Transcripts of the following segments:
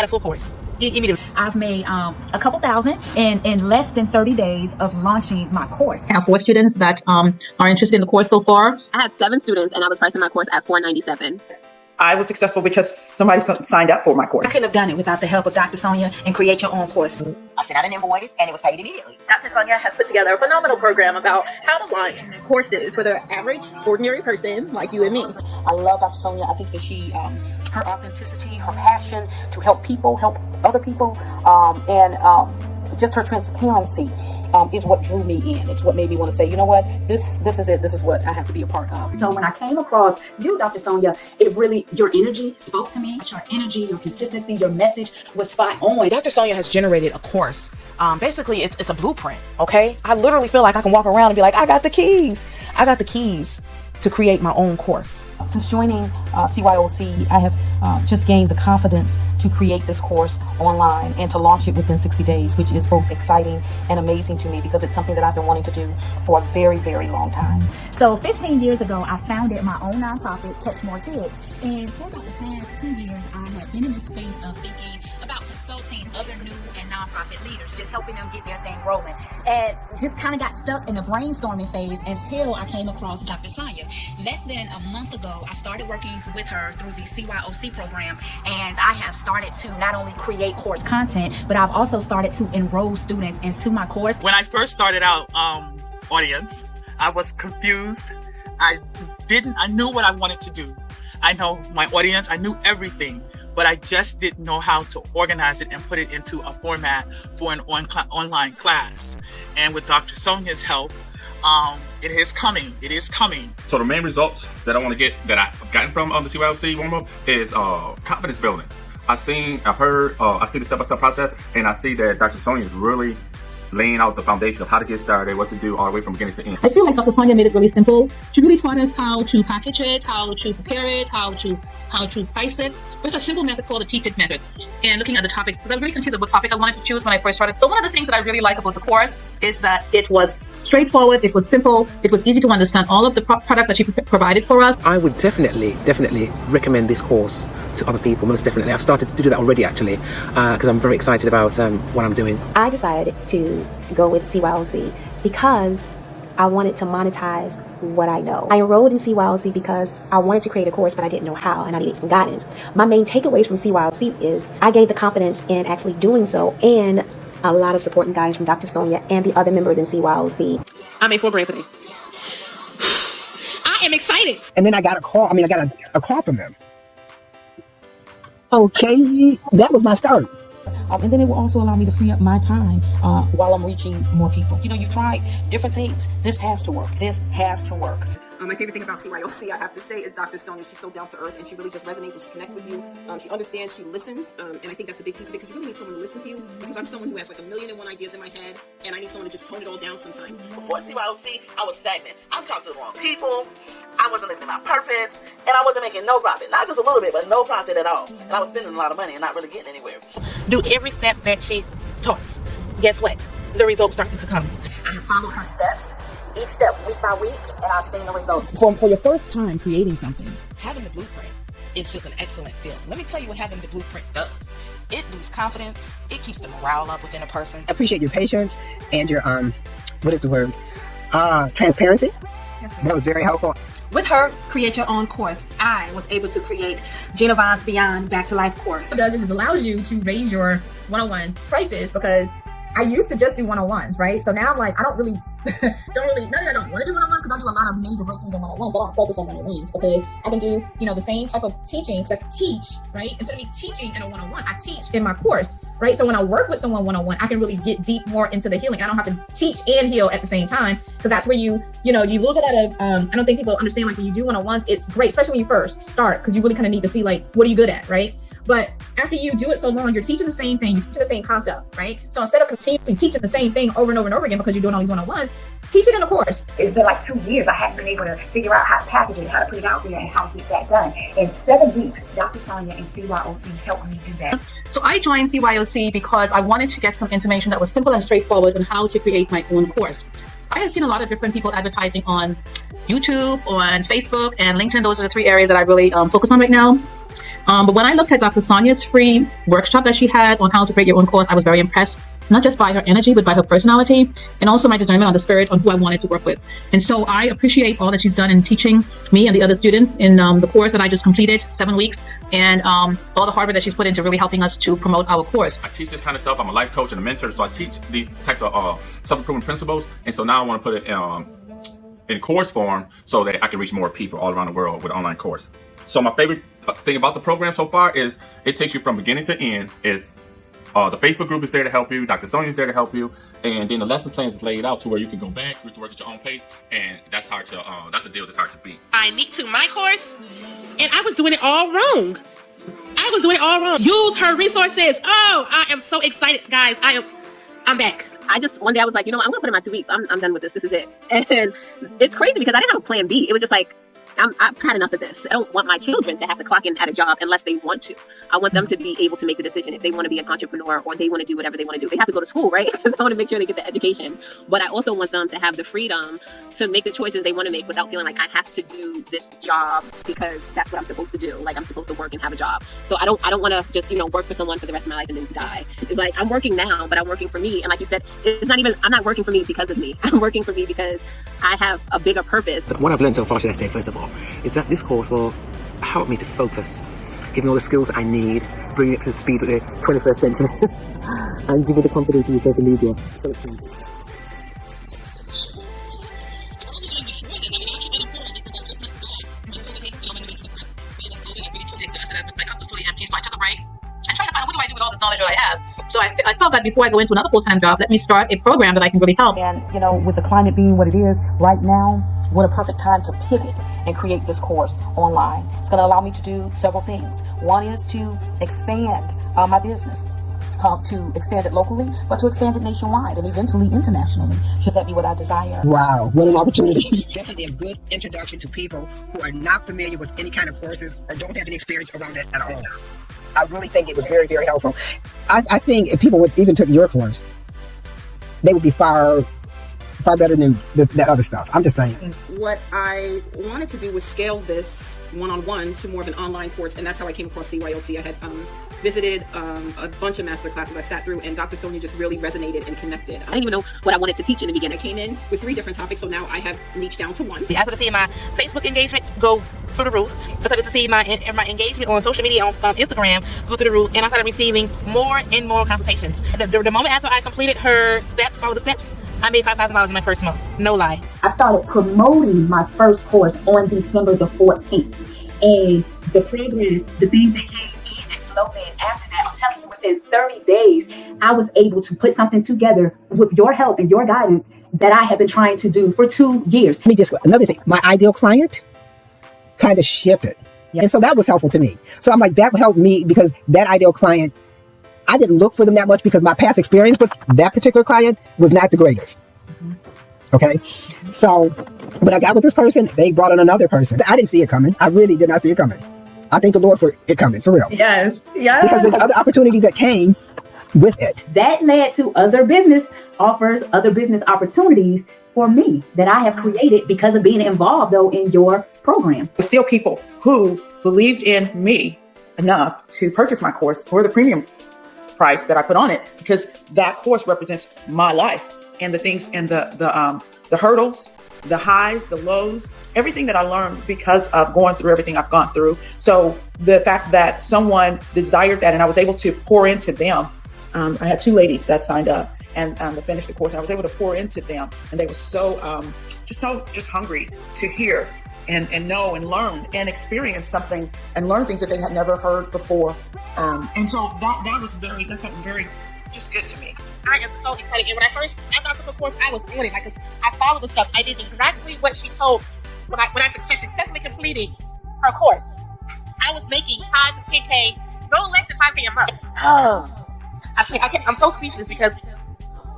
had a full course immediately. I've made a couple thousand in less than 30 days of launching my course. I have 4 students that are interested in the course so far. I had 7 students and I was pricing my course at $497. I was successful because somebody signed up for my course. I couldn't have done it without the help of Dr. Sonia and Create Your Own Course. I sent out an invoice and it was paid immediately. Dr. Sonia has put together a phenomenal program about how to launch courses for the average, ordinary person like you and me. I love Dr. Sonia. I think that she, her authenticity, her passion to help people, help other people, and just her transparency is what drew me in. It's what made me want to say, you know what, this is it. This is what I have to be a part of. So when I came across you, Dr. Sonia, it really, your energy spoke to me. Your energy, your consistency, your message was spot on. Dr. Sonia has generated a course. Basically, it's a blueprint, okay? I literally feel like I can walk around and be like, I got the keys. I got the keys to create my own course. Since joining CYOC, I have just gained the confidence to create this course online and to launch it within 60 days, which is both exciting and amazing to me because it's something that I've been wanting to do for a very, very long time. So 15 years ago, I founded my own nonprofit, Catch More Kids. And for about the past 2 years, I have been in this space of thinking about consulting other new and nonprofit leaders, just helping them get their thing rolling. And just kind of got stuck in the brainstorming phase until I came across Dr. Sonia. Less than a month ago, I started working with her through the CYOC program, and I have started to not only create course content, but I've also started to enroll students into my course. When I first started out, audience, I was confused. I knew what I wanted to do. I know my audience, I knew everything, but I just didn't know how to organize it and put it into a format for an online class. And with Dr. Sonia's help, it is coming. It is coming. So the main results that I want to get, that I've gotten from the CYLC warm-up is confidence building. I've heard, I see the step-by-step process, and I see that Dr. Sonia is really laying out the foundation of how to get started, what to do all the way from beginning to end. I feel like Dr. Sonia made it really simple. She really taught us how to package it, how to prepare it, how to price it, with a simple method called the Teach It method. And looking at the topics, because I was really confused about what topic I wanted to choose when I first started. So one of the things that I really like about the course is that it was straightforward, it was simple, it was easy to understand all of the products that she provided for us. I would definitely recommend this course to other people, most definitely. I've started to do that already, actually, because I'm very excited about what I'm doing. I decided to go with CYOC because I wanted to monetize what I know. I enrolled in CYOC because I wanted to create a course, but I didn't know how, and I needed some guidance. My main takeaways from CYOC is I gained the confidence in actually doing so, and a lot of support and guidance from Dr. Sonia and the other members in CYOC. I made $4 grand today. I am excited. And then I got a call. I got a call from them. Okay, that was my start. And then it will also allow me to free up my time while I'm reaching more people. You know, you've tried different things. This has to work. This has to work. My favorite thing about CYOC, I have to say, is Dr. Sonia. She's so down to earth, and she really just resonates and she connects with you. She understands, she listens, and I think that's a big piece of it because you really need someone to listen to you. Because I'm someone who has like 1,000,001 ideas in my head, and I need someone to just tone it all down sometimes. Before CYOC, I was stagnant. I was talking to the wrong people. I wasn't living my purpose, and I wasn't making no profit. Not just a little bit, but no profit at all. And I was spending a lot of money and not really getting anywhere. Do every step that she taught. Guess what? The results starting to come. I have followed her steps, each step week by week, and I've seen the results. For your first time creating something, having the blueprint is just an excellent feeling. Let me tell you what having the blueprint does. It boosts confidence. It keeps the morale up within a person. I appreciate your patience and your, what is the word? Transparency. That was very helpful. With her Create Your Own course, I was able to create Gina Vaughn's Beyond Back to Life course. What it does is it allows you to raise your one-on-one prices because I used to just do one-on-ones, right? So now I'm like, I don't really, not that I don't want to do one-on-ones because I do a lot of major breakthroughs on one-on-ones, but I don't focus on one-on-ones because I can do, the same type of teaching because I can teach, right? Instead of me teaching in a one-on-one, I teach in my course, right? So when I work with someone one-on-one, I can really get deep more into the healing. I don't have to teach and heal at the same time because that's where you lose a lot of, I don't think people understand, like when you do one-on-ones, it's great, especially when you first start because you really kind of need to see like, what are you good at, right? But after you do it so long, you're teaching the same thing, you're teaching the same concept, right? So instead of continuing teaching the same thing over and over and over again because you're doing all these one-on-ones, teach it in a course. It's been like 2 years. I haven't been able to figure out how to package it, how to put it out there, and how to get that done. In 7 weeks, Dr. Sonia and CYOC helped me do that. So I joined CYOC because I wanted to get some information that was simple and straightforward on how to create my own course. I had seen a lot of different people advertising on YouTube, on Facebook, and LinkedIn. Those are the 3 areas that I really focus on right now. But when I looked at Dr. Sonia's free workshop that she had on how to create your own course, I was very impressed, not just by her energy, but by her personality, and also my discernment on the spirit on who I wanted to work with. And so I appreciate all that she's done in teaching me and the other students in the course that I just completed, 7 weeks, and all the hard work that she's put into really helping us to promote our course. I teach this kind of stuff. I'm a life coach and a mentor, so I teach these types of self-improvement principles, and so now I want to put it in course form so that I can reach more people all around the world with an online course. So my favorite thing about the program so far is it takes you from beginning to end. The Facebook group is there to help you, Dr. Sonia is there to help you, and then the lesson plan is laid out to where you can go back, you can work at your own pace, and that's hard to that's a deal that's hard to beat. I took my course, and I was doing it all wrong. Use her resources. Oh, I am so excited, guys. I'm back. I just, one day I was like, you know what, I'm gonna put in my 2 weeks. I'm done with this. This is it. And it's crazy because I didn't have a plan B. It was just like, I've had enough of this. I don't want my children to have to clock in at a job unless they want to. I want them to be able to make the decision if they want to be an entrepreneur or they want to do whatever they want to do. They have to go to school, right? Because I want to make sure they get the education. But I also want them to have the freedom to make the choices they want to make without feeling like I have to do this job because that's what I'm supposed to do. Like I'm supposed to work and have a job. So I don't want to just, work for someone for the rest of my life and then die. It's like I'm working now, but I'm working for me. And like you said, I'm not working for me because of me. I'm working for me because I have a bigger purpose. So what I've learned so far, should I say, first of all, is that this course will help me to focus, give me all the skills that I need, bring it to speed with the 21st century, and give me the confidence to use social media. So excited. So I took a break and tried to find out what do I do with all this knowledge that I have. So I felt that before I go into another full-time job, let me start a program that I can really help. And, with the climate being what it is right now, what a perfect time to pivot and create this course online. It's going to allow me to do several things. One is to expand my business, to expand it locally, but to expand it nationwide and eventually internationally, should that be what I desire. Wow, what an opportunity. Definitely a good introduction to people who are not familiar with any kind of courses or don't have any experience around it at all. I really think it was very, very helpful. I think if people would even took your course, they would be far better than that other stuff. I'm just saying. What I wanted to do was scale this one-on-one to more of an online course, and that's how I came across CYOC. I had visited a bunch of master classes I sat through, and Dr. Sonia just really resonated and connected. I didn't even know what I wanted to teach in the beginning. I came in with 3 different topics, so now I have niched down to one. I started to see my Facebook engagement go through the roof. I started to see my engagement on social media, on Instagram, go through the roof, and I started receiving more and more consultations. The moment after I completed her steps, all the steps, I made $5,000 in my first month. No lie. I started promoting my first course on December the 14th. And the progress, the things that came in exploded after that, I'm telling you, within 30 days, I was able to put something together with your help and your guidance that I have been trying to do for 2 years. Let me just, another thing, my ideal client kind of shifted. Yeah. And so that was helpful to me. So I'm like, that helped me because that ideal client, I didn't look for them that much because my past experience with that particular client was not the greatest. Okay. So when I got with this person, they brought in another person. I didn't see it coming. I really did not see it coming. I thank the Lord for it coming, for real. Yes. Because there's other opportunities that came with it. That led to other business offers, other business opportunities for me that I have created because of being involved, though, in your program. There's still people who believed in me enough to purchase my course for the premium price that I put on it, because that course represents my life and the things and the hurdles, the highs, the lows, everything that I learned because of going through everything I've gone through. So the fact that someone desired that and I was able to pour into them, I had 2 ladies that signed up and to finish the course. I was able to pour into them, and they were so hungry to hear and know and learn and experience something and learn things that they had never heard before. And so that felt very just good to me. I am so excited. And when after I took the course, I was on it. Because I followed the stuff. I did exactly what she told when I successfully completed her course. I was making 5 to 10K, no less than 5K a month. Oh. I'm so speechless because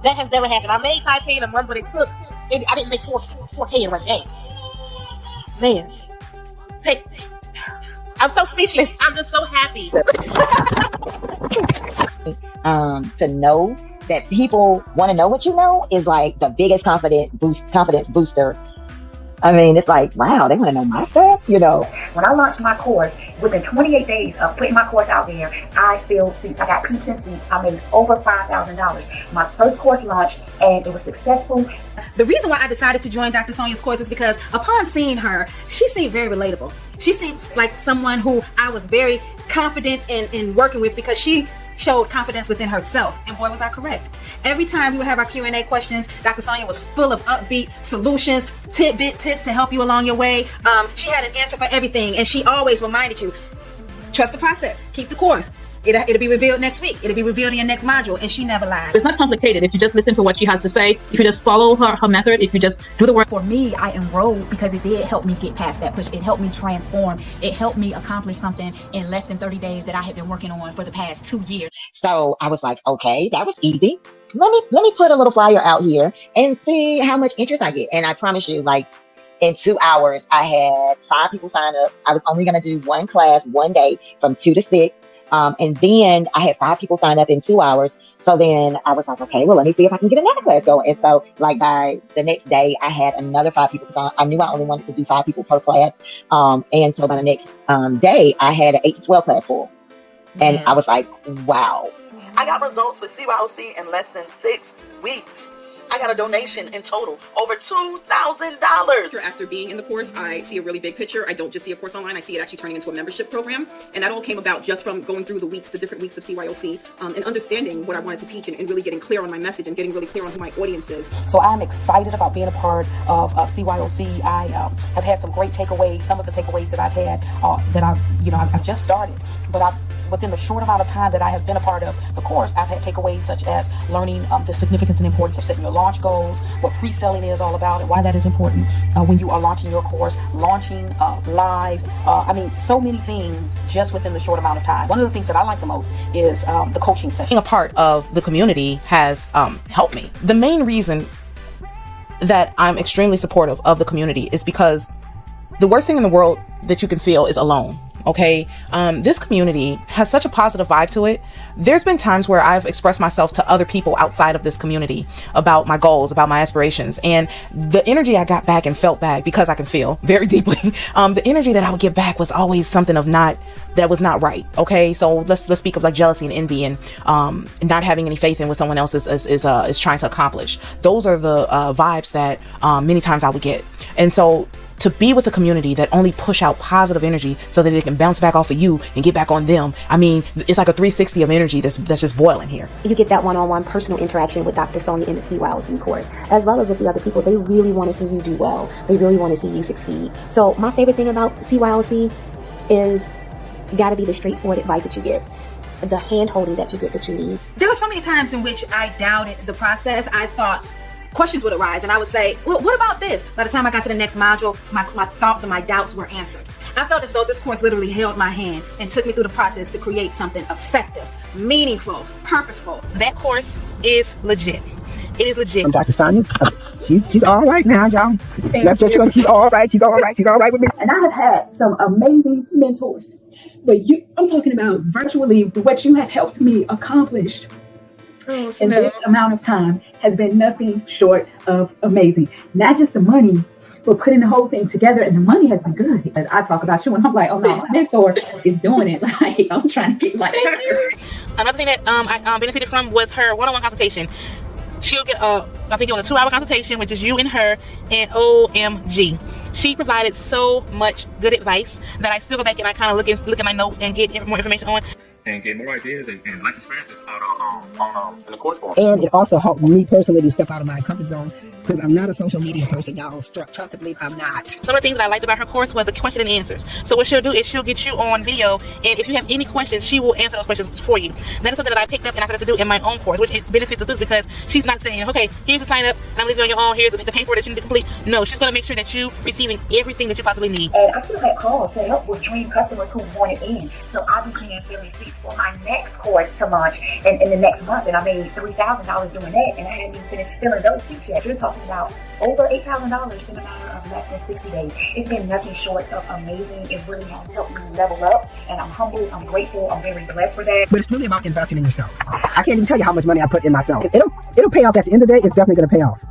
that has never happened. I made 5K in a month, but I didn't make 4K in 1 day. Man. I'm so speechless. I'm just so happy. To know that people want to know what you know is like the biggest confidence booster. I mean, it's like, wow, they want to know my stuff, When I launched my course, within 28 days of putting my course out there, I filled seats. I got peeps and seats. I made over $5,000. My first course launched, and it was successful. The reason why I decided to join Dr. Sonia's course is because upon seeing her, she seemed very relatable. She seems like someone who I was very confident in working with because she showed confidence within herself, and boy was I correct. Every time we would have our Q&A questions, Dr. Sonia was full of upbeat solutions, tips to help you along your way. She had an answer for everything, and she always reminded you, trust the process, keep the course. It'll be revealed next week. It'll be revealed in your next module, and she never lied. It's not complicated if you just listen to what she has to say, if you just follow her method, if you just do the work. For me, I enrolled because it did help me get past that push. It helped me transform. It helped me accomplish something in less than 30 days that I had been working on for the past 2 years. So I was like, okay, that was easy. Let me put a little flyer out here and see how much interest I get. And I promise you, like, in 2 hours, I had 5 people sign up. I was only going to do one class one day from 2 to 6. And then I had 5 people sign up in 2 hours. So then I was like, okay, well, let me see if I can get another class going. And so like by the next day, I had another 5 people. I knew I only wanted to do 5 people per class. And so by the next day, I had an 8 to 12 class full. And I was like, wow. I got results with CYOC in less than 6 weeks. I got a donation in total over $2,000. After being in the course, I see a really big picture. I don't just see a course online. I see it actually turning into a membership program. And that all came about just from going through the different weeks of CYOC, and understanding what I wanted to teach and really getting clear on my message and getting really clear on who my audience is. So I'm excited about being a part of CYOC. I have had some great takeaways. Some of the takeaways that I've had that I've just started, but within the short amount of time that I have been a part of the course, I've had takeaways such as learning the significance and importance of setting your launch goals, what pre-selling is all about, and why that is important when you are launching your course, launching live. So many things just within the short amount of time. One of the things that I like the most is the coaching session. Being a part of the community has helped me. The main reason that I'm extremely supportive of the community is because the worst thing in the world that you can feel is alone. Okay. This community has such a positive vibe to it. There's been times where I've expressed myself to other people outside of this community about my goals, about my aspirations, and the energy I got back and felt back, because I can feel very deeply, the energy that I would get back was always something that was not right. Okay. So let's speak of like jealousy and envy and not having any faith in what someone else is trying to accomplish. Those are the vibes that many times I would get. And so to be with a community that only push out positive energy so that it can bounce back off of you and get back on them. I mean, it's like a 360 of energy that's just boiling here. You get that one-on-one personal interaction with Dr. Sonia in the CYOC course, as well as with the other people. They really want to see you do well. They really want to see you succeed. So my favorite thing about CYOC is got to be the straightforward advice that you get, the hand-holding that you get that you need. There were so many times in which I doubted the process. I thought questions would arise and I would say, well, what about this? By the time I got to the next module, my thoughts and my doubts were answered. I felt as though this course literally held my hand and took me through the process to create something effective, meaningful, purposeful. That course is legit. It is legit. Dr. Sonia, she's all right now, y'all. She's all right. She's all right. She's all right with me. And I have had some amazing mentors, but I'm talking about virtually what you have helped me accomplish in this amount of time has been nothing short of amazing. Not just the money, but putting the whole thing together, and the money has been good. As I talk about you, and I'm like, oh no, my mentor is doing it. Like I'm trying to get like her. Another thing that I benefited from was her one-on-one consultation. She'll get I think it was a 2-hour consultation, which is you and her, and OMG. She provided so much good advice that I still go back and I kind of look at my notes and get more information on. And get more ideas and life experiences out in the course. And it also helped me personally to step out of my comfort zone, because I'm not a social media person, y'all. Trust to believe I'm not. Some of the things that I liked about her course was the question and answers. So what she'll do is she'll get you on video, and if you have any questions, she will answer those questions for you. That is something that I picked up and I started to do in my own course, which it benefits us because she's not saying, okay, here's the sign up, and I'm leaving you on your own, here's the paper that you need to complete. No, she's going to make sure that you're receiving everything that you possibly need. And I still had calls to help with dream customers who wanted in. So I began filling seats for my next course to launch in the next month, and I made $3,000 doing that, and I hadn't even finished filling those seats yet. You're talking about over $8,000 in a matter of less than 60 days. It's been nothing short of amazing. It really has helped me level up, and I'm humble, I'm grateful, I'm very blessed for that. But it's really about investing in yourself. I can't even tell you how much money I put in myself. It'll pay off at the end of the day. It's definitely going to pay off.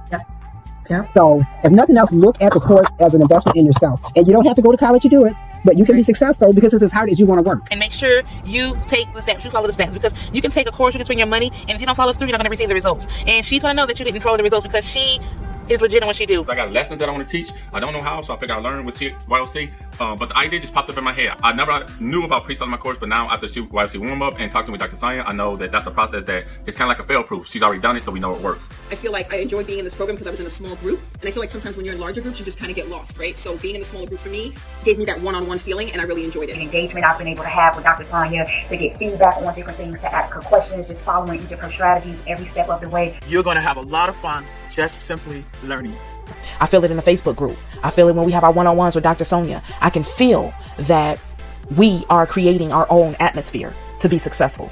Yeah. So if nothing else, look at the course as an investment in yourself. And you don't have to go to college to do it. But you can be successful because it's as hard as you want to work. And make sure you take the steps, you follow the steps, because you can take a course, you can spend your money, and if you don't follow through, you're not going to receive the results. And she's going to know that you didn't follow the results because she is legit in what she do. I got lessons that I want to teach. I don't know how, so I figured I'd learn with CYOC. But the idea just popped up in my head. I never knew about pre-selling my course, but now after CYOC warm-up and talking with Dr. Sonia, I know that that's a process that is kind of like a fail-proof. She's already done it, so we know it works. I feel like I enjoyed being in this program because I was in a small group, and I feel like sometimes when you're in larger groups, you just kind of get lost, right? So being in a smaller group for me gave me that one-on-one feeling, and I really enjoyed it. The engagement I've been able to have with Dr. Sonia, to get feedback on different things, to ask her questions, just following each of her strategies every step of the way. You're going to have a lot of fun just simply learning. I feel it in the Facebook group. I feel it when we have our one-on-ones with Dr. Sonia. I can feel that we are creating our own atmosphere to be successful.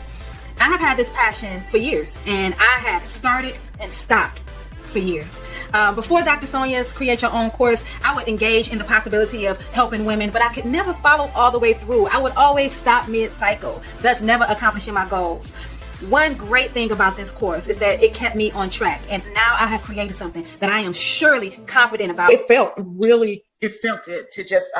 I have had this passion for years, and I have started and stopped for years. Before Dr. Sonia's Create Your Own course, I would engage in the possibility of helping women, but I could never follow all the way through. I would always stop mid-cycle, thus never accomplishing my goals. One great thing about this course is that it kept me on track, and now I have created something that I am surely confident about. It felt good to just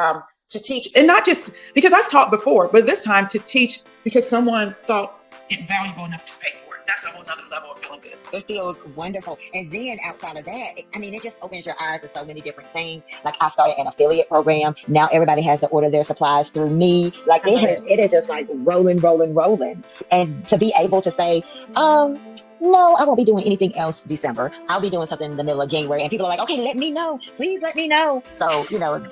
to teach, and not just because I've taught before, but this time to teach because someone thought it valuable enough to pay for it. That's a whole nother level of feeling good. It feels wonderful. And then outside of that, it just opens your eyes to so many different things. Like I started an affiliate program. Now everybody has to order their supplies through me. Like it is just like rolling. And to be able to say, no, I won't be doing anything else December. I'll be doing something in the middle of January. And people are like, okay, let me know. Please let me know. So,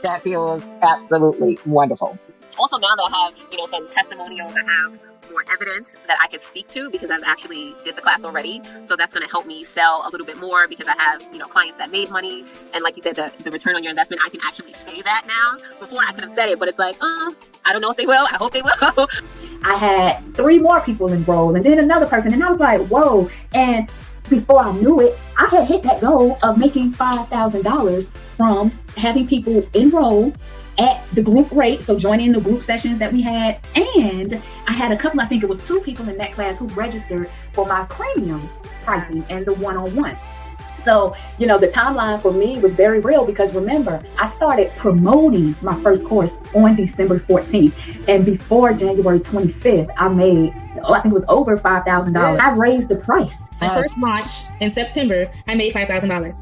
that feels absolutely wonderful. Also, now that I have, some testimonials, I have more evidence that I can speak to because I've actually did the class already. So that's going to help me sell a little bit more because I have, clients that made money. And like you said, the return on your investment, I can actually say that now. Before I could have said it, but it's like, I don't know if they will. I hope they will. I had 3 more people enroll and then another person. And I was like, whoa. And before I knew it, I had hit that goal of making $5,000 from having people enroll at the group rate, so joining the group sessions that we had. And I had a couple, I think it was 2 people in that class who registered for my premium pricing and the one-on-one. So, the timeline for me was very real because remember, I started promoting my first course on December 14th. And before January 25th, I made, I think it was over $5,000. I raised the price. My first launch in September, I made $5,000.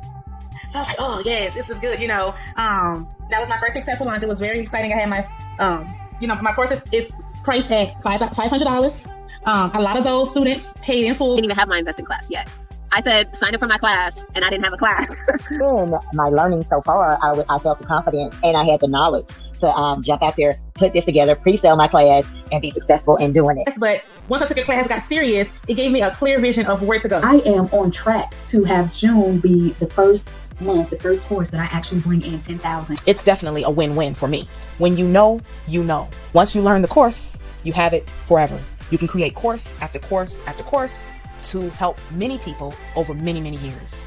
So I was like, oh yes, this is good, That was my first successful launch. It was very exciting. I had my, my course is priced at $500. A lot of those students paid in full. I didn't even have my investing class yet. I said, sign up for my class, and I didn't have a class. In my learning so far, I felt confident and I had the knowledge to jump out there, put this together, pre-sell my class, and be successful in doing it. But once I took a class, got serious, it gave me a clear vision of where to go. I am on track to have June be the first month, the first course that I actually bring in 10,000. It's definitely a win-win for me. When you know, you know. Once you learn the course, you have it forever. You can create course after course after course to help many people over many, many years.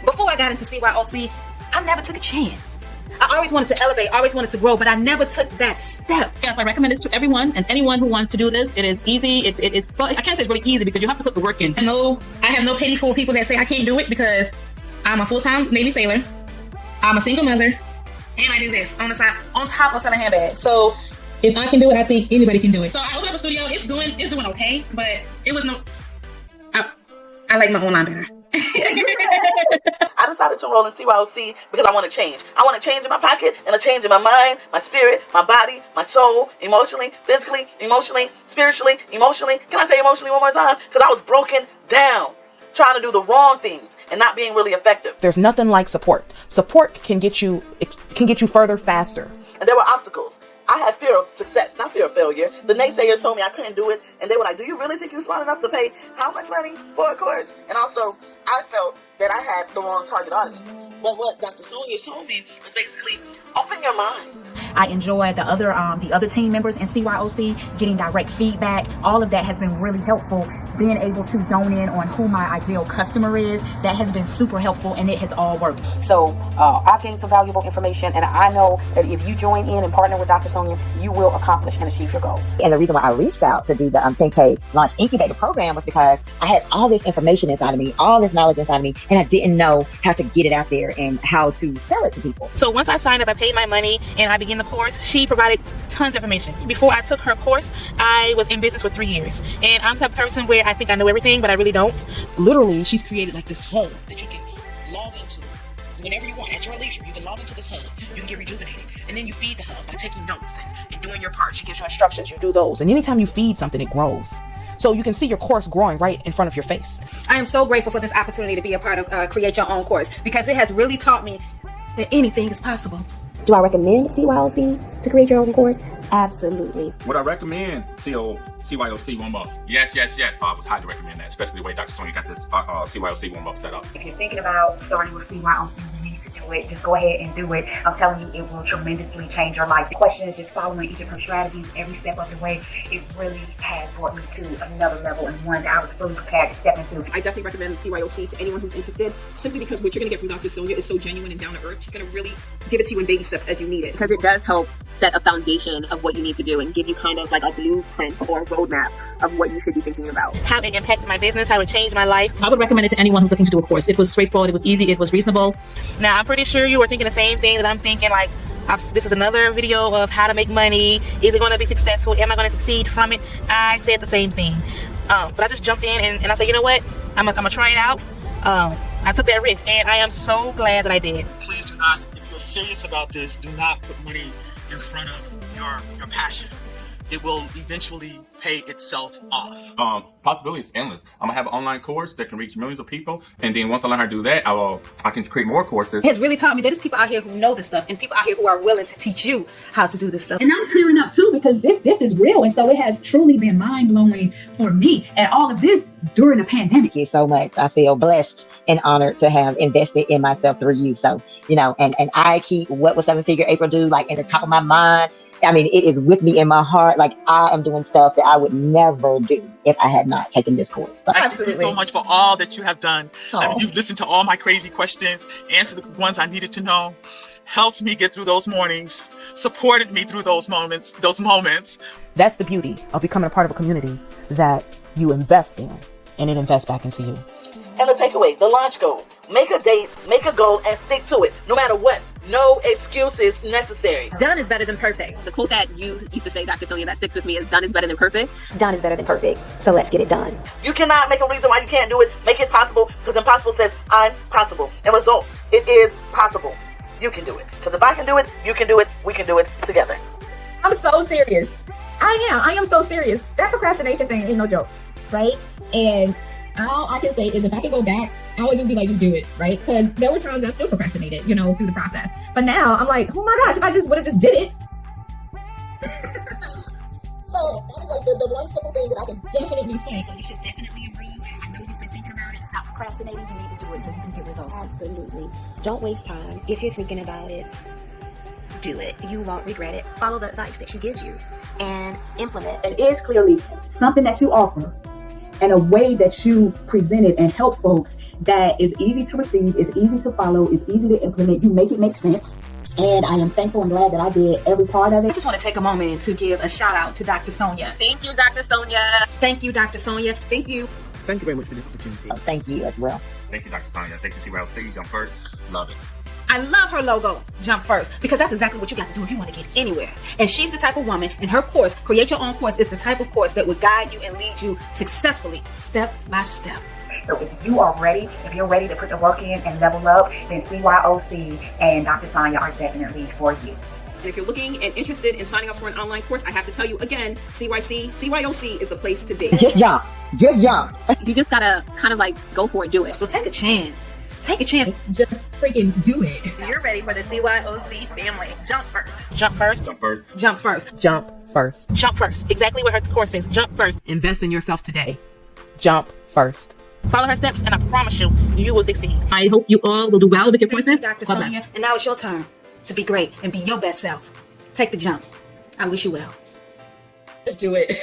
Before I got into CYOC, I never took a chance. I always wanted to elevate, always wanted to grow, but I never took that step. Yes, I recommend this to everyone and anyone who wants to do this. It is easy. It is, well, I can't say it's really easy because you have to put the work in. I have no pity for people that say I can't do it because I'm a full-time Navy sailor, I'm a single mother, and I do this on the side, on top of selling handbags. So if I can do it, I think anybody can do it. So I opened up a studio. It's doing okay, but it was no. I like my online better. I decided to enroll in CYOC because I want to change. I want to change in my pocket and a change in my mind, my spirit, my body, my soul, emotionally, physically, emotionally, spiritually, emotionally. Can I say emotionally one more time? Because I was broken down, trying to do the wrong things and not being really effective. There's nothing like support. Support can get you further faster. And there were obstacles. I had fear of success, not fear of failure. The naysayers told me I couldn't do it, and they were like, do you really think you're smart enough to pay how much money for a course? And also, I felt that I had the wrong target audience. But what Dr. Sonia told me was basically, open your mind. I enjoy the other team members in CYOC, getting direct feedback. All of that has been really helpful being able to zone in on who my ideal customer is, that has been super helpful, and it has all worked. So I've gained some valuable information, and I know that if you join in and partner with Dr. Sonia, you will accomplish and achieve your goals. And the reason why I reached out to do the 10K Launch Incubator program was because I had all this information inside of me, all this knowledge inside of me, and I didn't know how to get it out there and how to sell it to people. So once I signed up, I paid my money and I began the course. She provided tons of information. Before I took her course, I was in business for 3 years. And I'm the type of person where I think I know everything, but I really don't. Literally, she's created like this hub that you can log into whenever you want at your leisure. You can log into this hub, you can get rejuvenated, and then you feed the hub by taking notes and doing your part. She gives you instructions, you do those. And anytime you feed something, it grows. So you can see your course growing right in front of your face. I am so grateful for this opportunity to be a part of Create Your Own Course, because it has really taught me that anything is possible. Do I recommend CYOC to create your own course? Absolutely. Would I recommend CYOC warm-up? Yes. So I would highly recommend that, especially the way Dr. Sonia got this CYOC warm-up set up. If you're thinking about starting with CYOC, you need to do it. Just go ahead and do it. I'm telling you, it will tremendously change your life. The question is just following each of her strategies every step of the way. It really has brought me to another level, and one that I was fully prepared to step into. I definitely recommend CYOC to anyone who's interested, simply because what you're going to get from Dr. Sonia is so genuine and down to earth. She's going to really give it to you in baby steps as you need it. Because it does help set a foundation of what you need to do and give you kind of like a blueprint or a roadmap of what you should be thinking about. How it impacted my business, how it changed my life. I would recommend it to anyone who's looking to do a course. It was straightforward, it was easy, it was reasonable. Now, I'm pretty sure you were thinking the same thing that I'm thinking, like, this is another video of how to make money. Is it going to be successful? Am I going to succeed from it? I said the same thing. But I just jumped in and I said, you know what? I'm gonna try it out. I took that risk, and I am so glad that I did. Please do not, if you're serious about this, do not put money in front of your passion. It will eventually pay itself off. Possibilities endless. I'm gonna have an online course that can reach millions of people, and then once I learn how to do that, I can create more courses. It has really taught me that there's people out here who know this stuff, and people out here who are willing to teach you how to do this stuff. And I'm tearing up too, because this is real, and so it has truly been mind-blowing for me. And all of this during a pandemic. Thank you so much. I feel blessed and honored to have invested in myself through you. So, and I keep What Will Seven Figure April Do like in the top of my mind. I mean, it is with me in my heart. Like, I am doing stuff that I would never do if I had not taken this course. Thank you so much for all that you have done. I mean, you've listened to all my crazy questions, answered the ones I needed to know, helped me get through those mornings, supported me through those moments. That's the beauty of becoming a part of a community that you invest in, and it invests back into you. And the takeaway, the launch goal. Make a date, make a goal, and stick to it, no matter what. No excuses necessary. Done is better than perfect. The quote that you used to say, Dr. Sonia, that sticks with me is done is better than perfect. Done is better than perfect. So let's get it done. You cannot make a reason why you can't do it. Make it possible, because impossible says I'm possible. And results, it is possible. You can do it. Because if I can do it, you can do it. We can do it together. I'm so serious. I am so serious. That procrastination thing ain't no joke, right? And all I can say is if I could go back, I would just be like, just do it, right? Because there were times I still procrastinated, through the process. But now I'm like, oh my gosh, if I just would have just did it. So that is like the one simple thing that I can definitely say. So you should definitely enroll. I know you've been thinking about it. Stop procrastinating. You need to do it so you can get results. Absolutely. Don't waste time. If you're thinking about it, do it. You won't regret it. Follow the advice that she gives you and implement. It is clearly something that you offer, and a way that you present it and help folks that is easy to receive, is easy to follow, is easy to implement. You make it make sense. And I am thankful and glad that I did every part of it. I just want to take a moment to give a shout out to Dr. Sonia. Thank you, Dr. Sonia. Thank you, Dr. Sonia. Thank you. Thank you very much for this opportunity. Thank you as well. Thank you, Dr. Sonia. Thank you, CYOC. Jump First. Love it. I love her logo, Jump First, because that's exactly what you got to do if you want to get anywhere. And she's the type of woman, and her course, Create Your Own Course, is the type of course that would guide you and lead you successfully, step by step. So if you are ready, if you're ready to put the work in and level up, then CYOC and Dr. Sonia are definitely for you. And if you're looking and interested in signing up for an online course, I have to tell you again, CYOC is the place to be. Just jump. Just jump. You just gotta kind of like go for it, do it. So take a chance. Take a chance. Just freaking do it. You're ready for the CYOC family. Jump first. Jump first. Jump first. Jump first. Jump first. Jump first. Exactly what her course says. Jump first. Invest in yourself today. Jump first. Follow her steps, and I promise you, you will succeed. I hope you all will do well with your courses. Dr. Sonia, and now it's your turn to be great and be your best self. Take the jump. I wish you well. Let's do it.